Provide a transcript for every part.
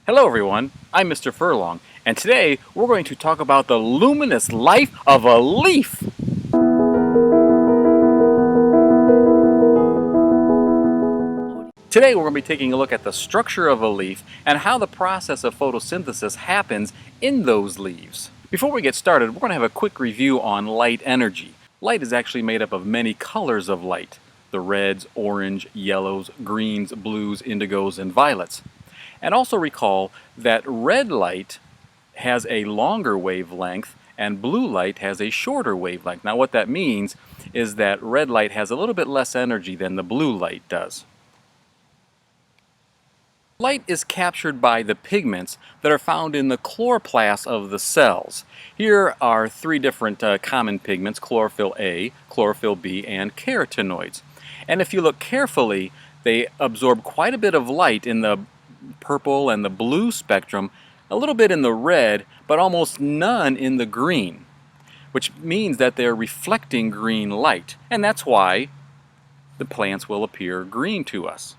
Hello everyone, I'm Mr. Furlong, and today we're going to talk about the luminous life of a leaf. Today we're going to be taking a look at the structure of a leaf and how the process of photosynthesis happens in those leaves. Before we get started, we're going to have a quick review on light energy. Light is actually made up of many colors of light: the reds, orange, yellows, greens, blues, indigos, and violets. And also recall that red light has a longer wavelength and blue light has a shorter wavelength. Now what that means is that red light has a little bit less energy than the blue light does. Light is captured by the pigments that are found in the chloroplast of the cells. Here are three different common pigments: chlorophyll A, chlorophyll B, and carotenoids. And if you look carefully, they absorb quite a bit of light in the purple and the blue spectrum, a little bit in the red, but almost none in the green, which means that they're reflecting green light. And that's why the plants will appear green to us.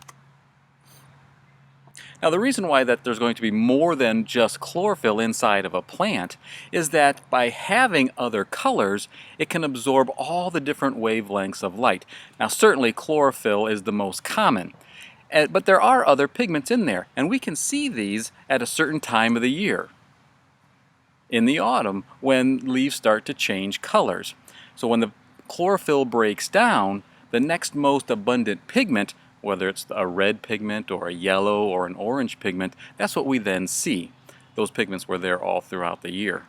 Now the reason why that there's going to be more than just chlorophyll inside of a plant is that by having other colors, it can absorb all the different wavelengths of light. Now certainly chlorophyll is the most common, but there are other pigments in there, and we can see these at a certain time of the year. In the autumn, when leaves start to change colors. So when the chlorophyll breaks down, the next most abundant pigment, whether it's a red pigment or a yellow or an orange pigment, that's what we then see. Those pigments were there all throughout the year.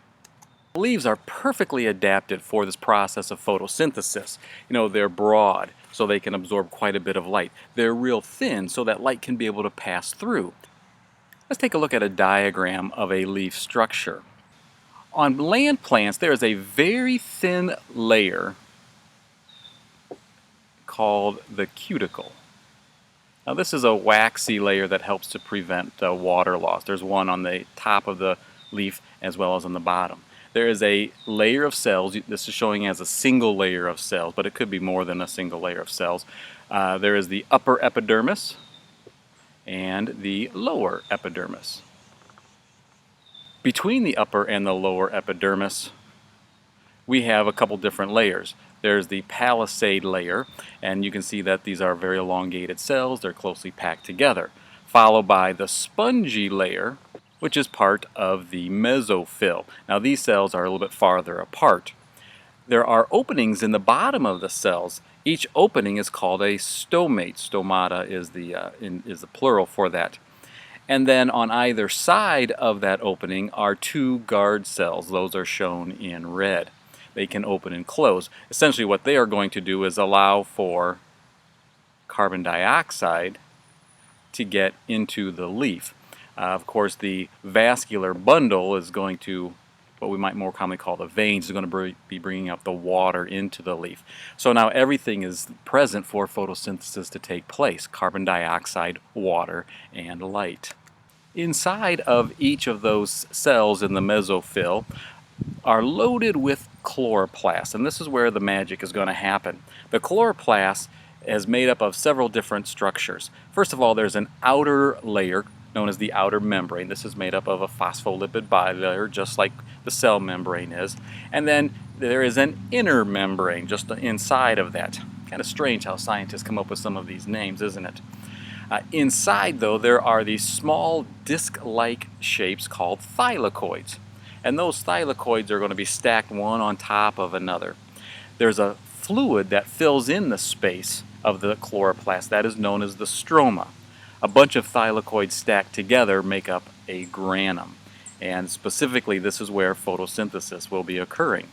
Leaves are perfectly adapted for this process of photosynthesis. They're broad, so they can absorb quite a bit of light. They're real thin, so that light can be able to pass through. Let's take a look at a diagram of a leaf structure. On land plants, there is a very thin layer called the cuticle. Now this is a waxy layer that helps to prevent water loss. There's one on the top of the leaf as well as on the bottom. There is a layer of cells. This is showing as a single layer of cells, but it could be more than a single layer of cells. There is the upper epidermis and the lower epidermis. Between the upper and the lower epidermis, we have a couple different layers. There's the palisade layer, and you can see that these are very elongated cells. They're closely packed together, followed by the spongy layer, which is part of the mesophyll. Now these cells are a little bit farther apart. There are openings in the bottom of the cells. Each opening is called a stomate. Stomata is the plural for that. And then on either side of that opening are two guard cells. Those are shown in red. They can open and close. Essentially what they are going to do is allow for carbon dioxide to get into the leaf. Of course, the vascular bundle is going to, what we might more commonly call the veins, is going to be bringing up the water into the leaf. So now everything is present for photosynthesis to take place: carbon dioxide, water, and light. Inside of each of those cells in the mesophyll are loaded with chloroplast, and this is where the magic is going to happen. The chloroplast is made up of several different structures. First of all, there's an outer layer known as the outer membrane. This is made up of a phospholipid bilayer, just like the cell membrane is. And then there is an inner membrane just inside of that. Kind of strange how scientists come up with some of these names, isn't it? Inside, though, there are these small disc-like shapes called thylakoids. And those thylakoids are going to be stacked one on top of another. There's a fluid that fills in the space of the chloroplast that is known as the stroma. A bunch of thylakoids stacked together make up a granum. And specifically, this is where photosynthesis will be occurring.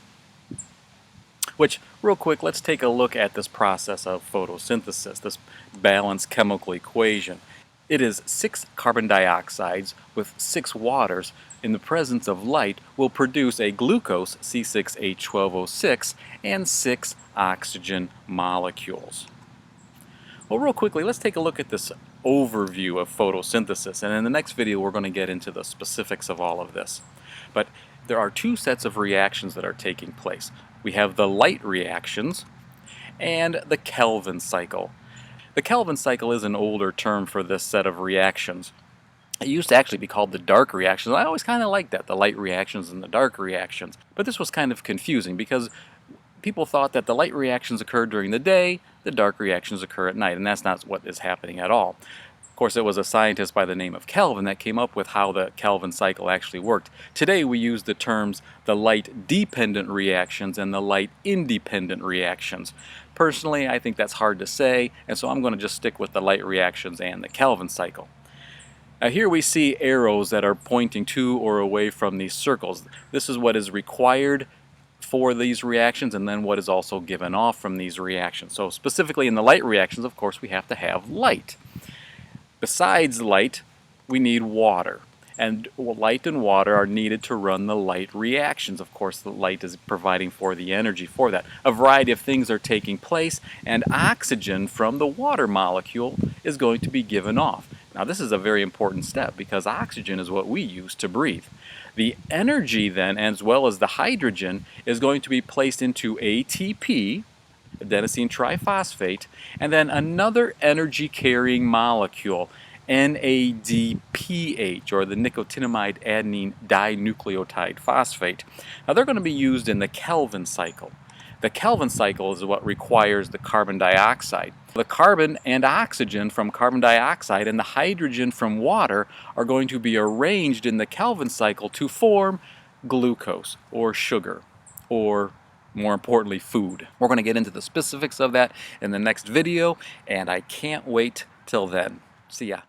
Which, real quick, let's take a look at this process of photosynthesis, this balanced chemical equation. It is 6 carbon dioxides with 6 waters in the presence of light will produce a glucose, C6H12O6, and 6 oxygen molecules. Well, real quickly, let's take a look at this overview of photosynthesis, and in the next video we're going to get into the specifics of all of this. But there are 2 sets of reactions that are taking place. We have the light reactions and the Kelvin cycle. The Kelvin cycle is an older term for this set of reactions. It used to actually be called the dark reactions. I always kind of liked that, the light reactions and the dark reactions. But this was kind of confusing because people thought that the light reactions occurred during the day, the dark reactions occur at night, and that's not what is happening at all. Of course, it was a scientist by the name of Kelvin that came up with how the Kelvin cycle actually worked. Today we use the terms the light-dependent reactions and the light-independent reactions. Personally, I think that's hard to say, and so I'm going to just stick with the light reactions and the Kelvin cycle. Now here we see arrows that are pointing to or away from these circles. This is what is required for these reactions and then what is also given off from these reactions. So specifically in the light reactions, of course, we have to have light. Besides light, we need water. And light and water are needed to run the light reactions. Of course, the light is providing for the energy for that. A variety of things are taking place, and oxygen from the water molecule is going to be given off. Now, this is a very important step because oxygen is what we use to breathe. The energy then, as well as the hydrogen, is going to be placed into ATP, adenosine triphosphate, and then another energy-carrying molecule, NADPH, or the nicotinamide adenine dinucleotide phosphate. Now they're going to be used in the Kelvin cycle. The Kelvin cycle is what requires the carbon dioxide. The carbon and oxygen from carbon dioxide and the hydrogen from water are going to be arranged in the Kelvin cycle to form glucose, or sugar, or more importantly, food. We're going to get into the specifics of that in the next video, and I can't wait till then. See ya.